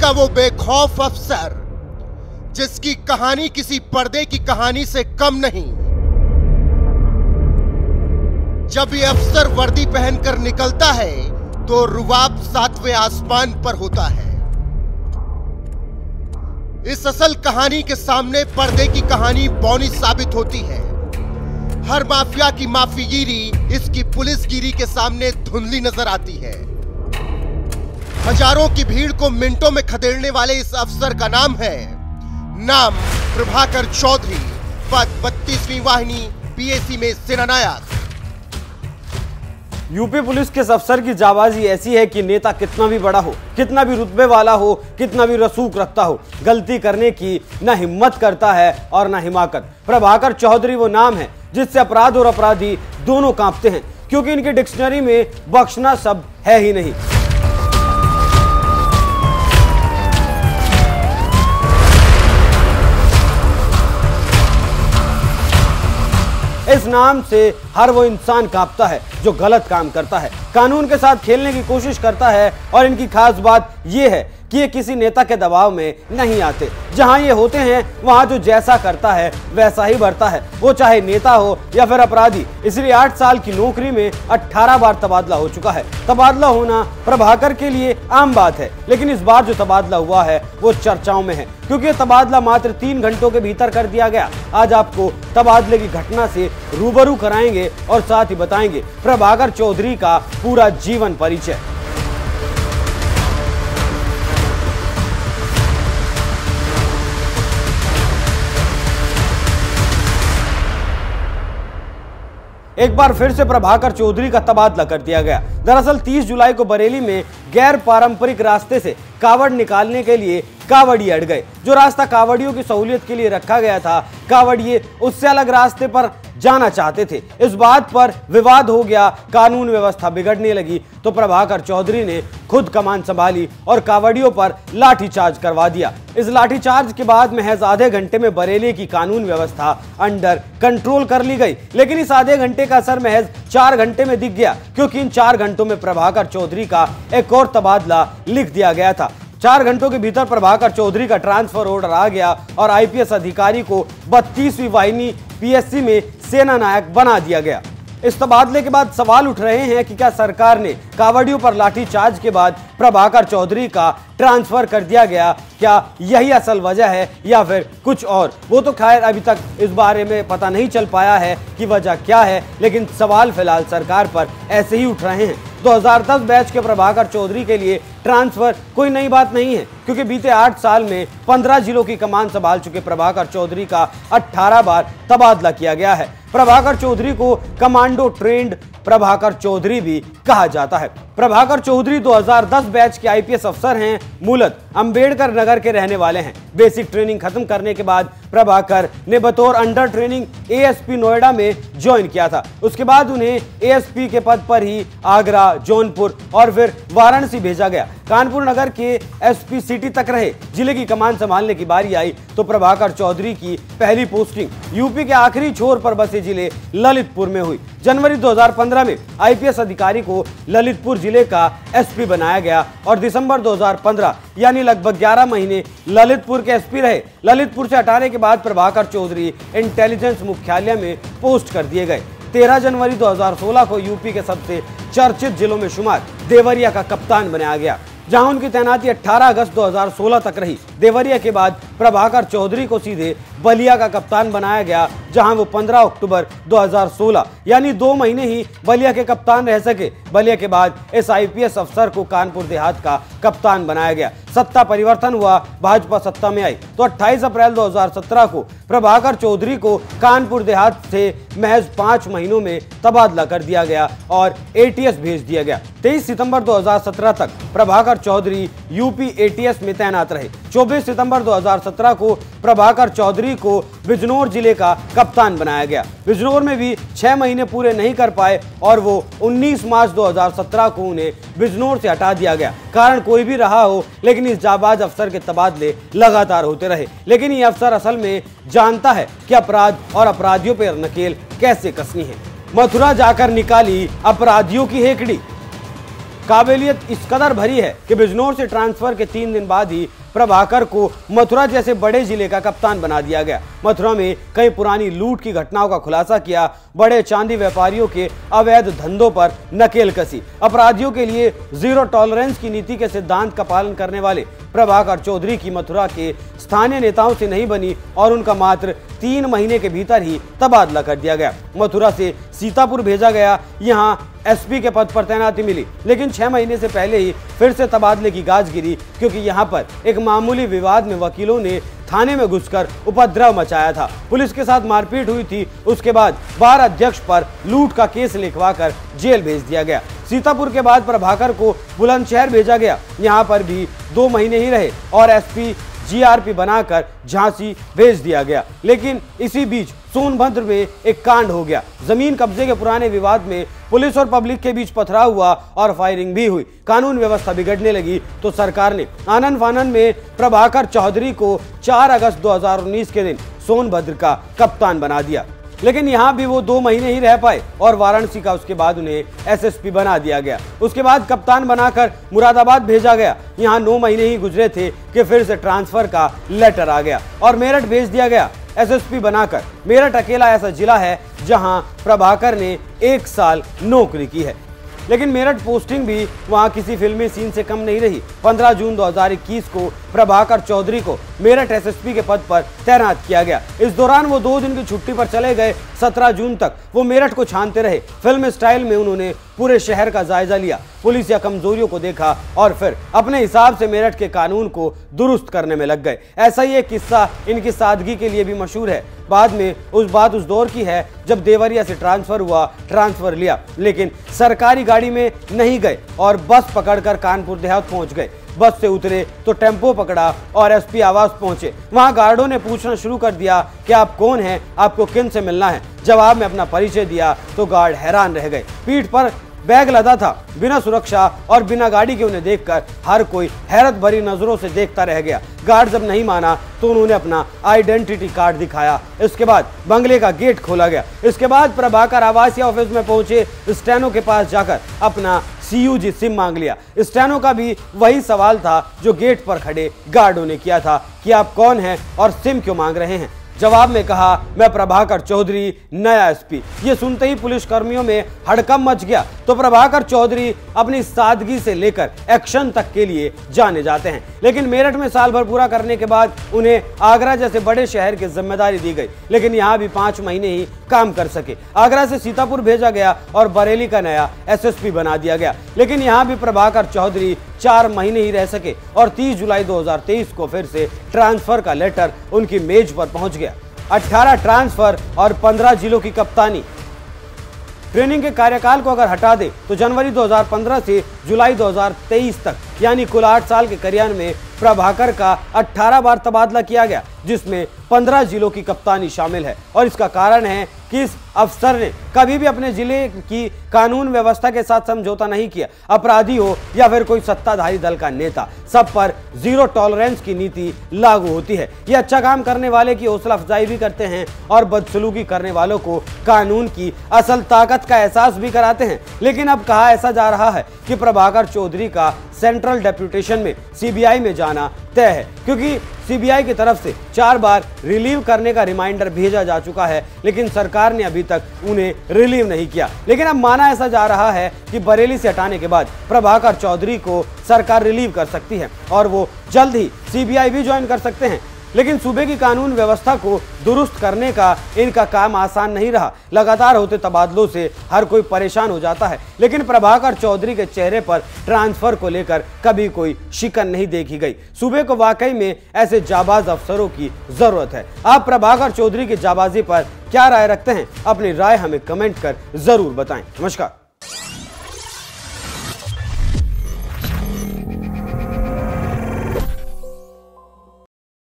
का वो बेखौफ अफसर जिसकी कहानी किसी पर्दे की कहानी से कम नहीं। जब ये अफसर वर्दी पहनकर निकलता है तो रुबाब 7वें आसमान पर होता है। इस असल कहानी के सामने पर्दे की कहानी बौनी साबित होती है। हर माफिया की माफीगिरी इसकी पुलिसगिरी के सामने धुंधली नजर आती है। हजारों की भीड़ को मिनटों में खदेड़ने वाले इस अफसर का नाम है, नाम प्रभाकर चौधरी, पद 32वीं वाहिनी पीएसी में सेनानायक। यूपी पुलिस के इस अफसर की जाबाजी ऐसी है कि नेता कितना भी बड़ा हो, कितना भी रुतबे वाला हो, कितना भी रसूख रखता हो, गलती करने की न हिम्मत करता है और न हिमाकत। प्रभाकर चौधरी वो नाम है जिससे अपराध और अपराधी दोनों कांपते हैं, क्योंकि इनकी डिक्शनरी में बख्शना शब्द है ही नहीं। इस नाम से हर वो इंसान कांपता है जो गलत काम करता है, कानून के साथ खेलने की कोशिश करता है। और इनकी खास बात यह है कि ये किसी नेता के दबाव में नहीं आते। जहां ये होते हैं वहां जो जैसा करता है वैसा ही बढ़ता है, वो चाहे नेता हो या फिर अपराधी। इसलिए 8 साल की नौकरी में 18 बार तबादला हो चुका है। तबादला होना प्रभाकर के लिए आम बात है, लेकिन इस बार जो तबादला हुआ है वो चर्चाओं में है, क्योंकि तबादला मात्र 3 घंटों के भीतर कर दिया गया। आज आपको तबादले की घटना से रूबरू कराएंगे और साथ ही बताएंगे प्रभाकर चौधरी का पूरा जीवन परिचय। एक बार फिर से प्रभाकर चौधरी का तबादला कर दिया गया। दरअसल 30 जुलाई को बरेली में गैर पारंपरिक रास्ते से कावड़ निकालने के लिए कावड़िए अड़ गए। जो रास्ता कावड़ियों की सहूलियत के लिए रखा गया था, कावड़िए उससे अलग रास्ते पर जाना चाहते थे। इस बात पर विवाद हो गया, कानून व्यवस्था बिगड़ने लगी, तो प्रभाकर चौधरी ने खुद कमान संभाली और कावड़ियों पर लाठीचार्ज करवा दिया। इस लाठीचार्ज के बाद महज आधे घंटे में बरेली की कानून व्यवस्था अंडर कंट्रोल कर ली गई। लेकिन इस आधे घंटे का असर महज 4 घंटे में दिख गया, क्योंकि इन 4 घंटों में प्रभाकर चौधरी का एक और तबादला लिख दिया गया था। 4 घंटों के भीतर प्रभाकर चौधरी का ट्रांसफर ऑर्डर आ गया और आईपीएस अधिकारी को 32वीं वाहिनी पीएससी में सेना नायक बना दिया गया। इस तबादले के बाद सवाल उठ रहे हैं कि क्या सरकार ने कावड़ियों पर लाठीचार्ज के बाद प्रभाकर चौधरी का ट्रांसफर कर दिया गया, क्या यही असल वजह है या फिर कुछ और? वो तो खैर अभी तक इस बारे में पता नहीं चल पाया है कि वजह क्या है, लेकिन सवाल फिलहाल सरकार पर ऐसे ही उठ रहे हैं। 2010 बैच के प्रभाकर चौधरी के लिए ट्रांसफर कोई नई बात नहीं है, क्योंकि बीते 8 साल में 15 जिलों की कमान संभाल चुके प्रभाकर चौधरी का 18 बार तबादला किया गया है। प्रभाकर चौधरी को कमांडो ट्रेंड प्रभाकर चौधरी भी कहा जाता है। प्रभाकर चौधरी 2010 बैच के आईपीएस अफसर हैं। मूलत अंबेडकर नगर के रहने वाले हैं। बेसिक ट्रेनिंग खत्म करने के बाद प्रभाकर ने बतौर अंडर ट्रेनिंग एएसपी नोएडा में ज्वाइन किया था। उसके बाद उन्हें एएसपी के पद पर ही आगरा, जौनपुर और फिर वाराणसी भेजा गया। कानपुर नगर के एसपी सिटी तक रहे। जिले की कमान संभालने की बारी आई तो प्रभाकर चौधरी की पहली पोस्टिंग यूपी के आखिरी छोर पर बसे जिले ललितपुर में हुई। जनवरी 2015 में आईपीएस अधिकारी को ललितपुर जिले का एसपी बनाया गया और दिसंबर 2015 यानी लगभग 11 महीने ललितपुर के एसपी रहे। ललितपुर से हटाने के बाद प्रभाकर चौधरी इंटेलिजेंस मुख्यालय में पोस्ट कर दिए गए। 13 जनवरी 2016 को यूपी के सबसे चर्चित जिलों में शुमार देवरिया का कप्तान बनाया गया, जहां उनकी तैनाती 18 अगस्त 2016 तक रही। देवरिया के बाद प्रभाकर चौधरी को सीधे बलिया का कप्तान बनाया गया, जहां वो 15 अक्टूबर 2016 यानी 2 महीने ही बलिया के कप्तान रह सके। बलिया के बाद इस आईपीएस अफसर को कानपुर देहात का कप्तान बनाया गया। सत्ता परिवर्तन हुआ, भाजपा सत्ता में आई तो 28 अप्रैल 2017 को प्रभाकर चौधरी को कानपुर देहात से महज 5 महीनों में तबादला कर दिया गया और एटीएस भेज दिया गया। 23 सितंबर 2017 तक प्रभाकर चौधरी यूपी एटीएस में तैनात रहे। 24 सितंबर 2017 को प्रभाकर चौधरी को बिजनौर जिले का कप्तान बनाया गया। बिजनौर में भी 6 महीने पूरे नहीं कर पाए और वो 19 मार्च 2017 को उन्हें बिजनौर से हटा दिया गया। कारण कोई भी रहा हो, लेकिन इस जाबाज अफसर के तबादले लगातार होते रहे। लेकिन ये अफसर असल में जानता है कि अपराध और अपराधियों पर नकेल कैसे कसनी है। मथुरा जाकर निकाली अपराधियों की हेकड़ी। काबिलियत इस कदर भरी है कि बिजनौर से ट्रांसफर के 3 दिन बाद ही प्रभाकर को मथुरा जैसे बड़े जिले का कप्तान बना दिया गया। मथुरा में कई पुरानी लूट की घटनाओं का खुलासा किया, बड़े चांदी व्यापारियों के अवैध धंधों पर नकेल कसी, अपराधियों के लिए जीरो टॉलरेंस की नीति के सिद्धांत का पालन करने वाले प्रभाकर चौधरी की मथुरा के स्थानीय नेताओं से नहीं बनी और उनका मात्र 3 महीने के भीतर ही तबादला कर दिया गया। मथुरा से सीतापुर भेजा गया, यहां एसपी के पद पर तैनाती मिली, लेकिन 6 महीने से पहले ही फिर से तबादले की गाज गिरी, क्योंकि यहां पर एक मामूली विवाद में वकीलों ने थाने में घुसकर उपद्रव मचाया था, पुलिस के साथ मारपीट हुई थी। उसके बाद बार अध्यक्ष पर लूट का केस लिखवाकर जेल भेज दिया गया। सीतापुर के बाद प्रभाकर को बुलंदशहर भेजा गया, यहाँ पर भी 2 महीने ही रहे और एसपी जीआरपी बनाकर झांसी भेज दिया गया। लेकिन इसी बीच सोनभद्र में एक कांड हो गया। जमीन कब्जे के पुराने विवाद में पुलिस और पब्लिक के बीच पथराव हुआ और फायरिंग भी हुई। कानून व्यवस्था बिगड़ने लगी तो सरकार ने आनन फानन में प्रभाकर चौधरी को 4 अगस्त 2019 के दिन सोनभद्र का कप्तान बना दिया। लेकिन यहाँ भी वो 2 महीने ही रह पाए और वाराणसी का उसके बाद उन्हें एसएसपी बना दिया गया। उसके बाद कप्तान बनाकर मुरादाबाद भेजा गया। यहाँ 9 महीने ही गुजरे थे कि फिर से ट्रांसफर का लेटर आ गया और मेरठ भेज दिया गया एसएसपी बनाकर। मेरठ अकेला ऐसा जिला है जहां प्रभाकर ने 1 साल नौकरी की है, लेकिन मेरठ पोस्टिंग भी वहां किसी फिल्मी सीन से कम नहीं रही। 15 जून 2021 को प्रभाकर चौधरी को मेरठ एसएसपी के पद पर तैनात किया गया। इस दौरान वो 2 दिन की छुट्टी पर चले गए। 17 जून तक वो मेरठ को छानते रहे। फिल्म स्टाइल में उन्होंने पूरे शहर का जायजा लिया, पुलिस या कमजोरियों को देखा और फिर अपने हिसाब से मेरठ के कानून को दुरुस्त करने में लग गए। ऐसा ही एक किस्सा इनकी सादगी के लिए भी मशहूर है। बाद में उस दौर की है जब देवरिया से ट्रांसफर हुआ, ट्रांसफर लिया, लेकिन सरकारी गाड़ी में नहीं गए और बस पकड़कर कानपुर देहात पहुंच गए। बस से उतरे तो टेम्पो पकड़ा और एसपी आवास पहुंचे। वहां गार्डों ने पूछना शुरू कर दिया कि आप कौन हैं, आपको किन से मिलना है। जवाब में अपना परिचय दिया तो गार्ड हैरान रह गए। पीठ पर बैग लदा था, बिना सुरक्षा और बिना गाड़ी के उन्हें देखकर हर कोई हैरत भरी नजरों से देखता रह गया। गार्ड जब नहीं माना तो उन्होंने अपना आइडेंटिटी कार्ड दिखाया। इसके बाद बंगले का गेट खोला गया। इसके बाद प्रभाकर आवासीय ऑफिस में पहुंचे। स्टेनो के पास जाकर अपना CUG सिम मांग लिया। स्टेनो का भी वही सवाल था जो गेट पर खड़े गार्डों ने किया था कि आप कौन हैं और सिम क्यों मांग रहे हैं। जवाब में कहा, मैं प्रभाकर चौधरी, नया एसपी। ये सुनते ही पुलिस कर्मियों में हड़कंप मच गया। तो प्रभाकर चौधरी अपनी सादगी से लेकर एक्शन तक के लिए जाने जाते हैं, लेकिन मेरठ में साल भर पूरा करने के बाद उन्हें आगरा जैसे बड़े शहर की जिम्मेदारी दी गई, लेकिन यहाँ भी 5 महीने ही काम कर सके। आगरा से सीतापुर भेजा गया और बरेली का नया एसएसपी बना दिया गया, लेकिन यहाँ भी प्रभाकर चौधरी 4 महीने ही रह सके और 30 जुलाई 2023 को फिर से ट्रांसफर का लेटर उनकी मेज पर पहुंच गया। 18 ट्रांसफर और 15 जिलों की कप्तानी। ट्रेनिंग के कार्यकाल को अगर हटा दे तो जनवरी 2015 से जुलाई 2023 तक यानी कुल 8 साल के करियर में प्रभाकर का 18 बार तबादला किया गया, जिसमें 15 जिलों की कप्तानी शामिल है। और इसका कारण है कि इस अफसर ने कभी भी अपने जिले की कानून व्यवस्था के साथ समझौता नहीं किया। अपराधी हो या फिर कोई सत्ताधारी दल का नेता, सब पर जीरो टॉलरेंस की नीति लागू होती है। ये अच्छा काम करने वाले की हौसला अफजाई भी करते हैं और बदसलूकी करने वालों को कानून की असल ताकत का एहसास भी कराते हैं। लेकिन अब कहा ऐसा जा रहा है कि प्रभाकर चौधरी का सेंट्रल डेप्यूटेशन में CBI में जाना तय है, क्योंकि CBI की तरफ से 4 बार रिलीव करने का रिमाइंडर भेजा जा चुका है, लेकिन सरकार ने अभी तक उन्हें रिलीव नहीं किया। लेकिन अब माना ऐसा जा रहा है कि बरेली से हटाने के बाद प्रभाकर चौधरी को सरकार रिलीव कर सकती है और वो जल्द ही CBI भी ज्वाइन कर सकते हैं। लेकिन सूबे की कानून व्यवस्था को दुरुस्त करने का इनका काम आसान नहीं रहा। लगातार होते तबादलों से हर कोई परेशान हो जाता है, लेकिन प्रभाकर चौधरी के चेहरे पर ट्रांसफर को लेकर कभी कोई शिकन नहीं देखी गई। सूबे को वाकई में ऐसे जाबाज अफसरों की जरूरत है। आप प्रभाकर चौधरी की जाबाजी पर क्या राय रखते हैं? अपनी राय हमें कमेंट कर जरूर बताएं। नमस्कार।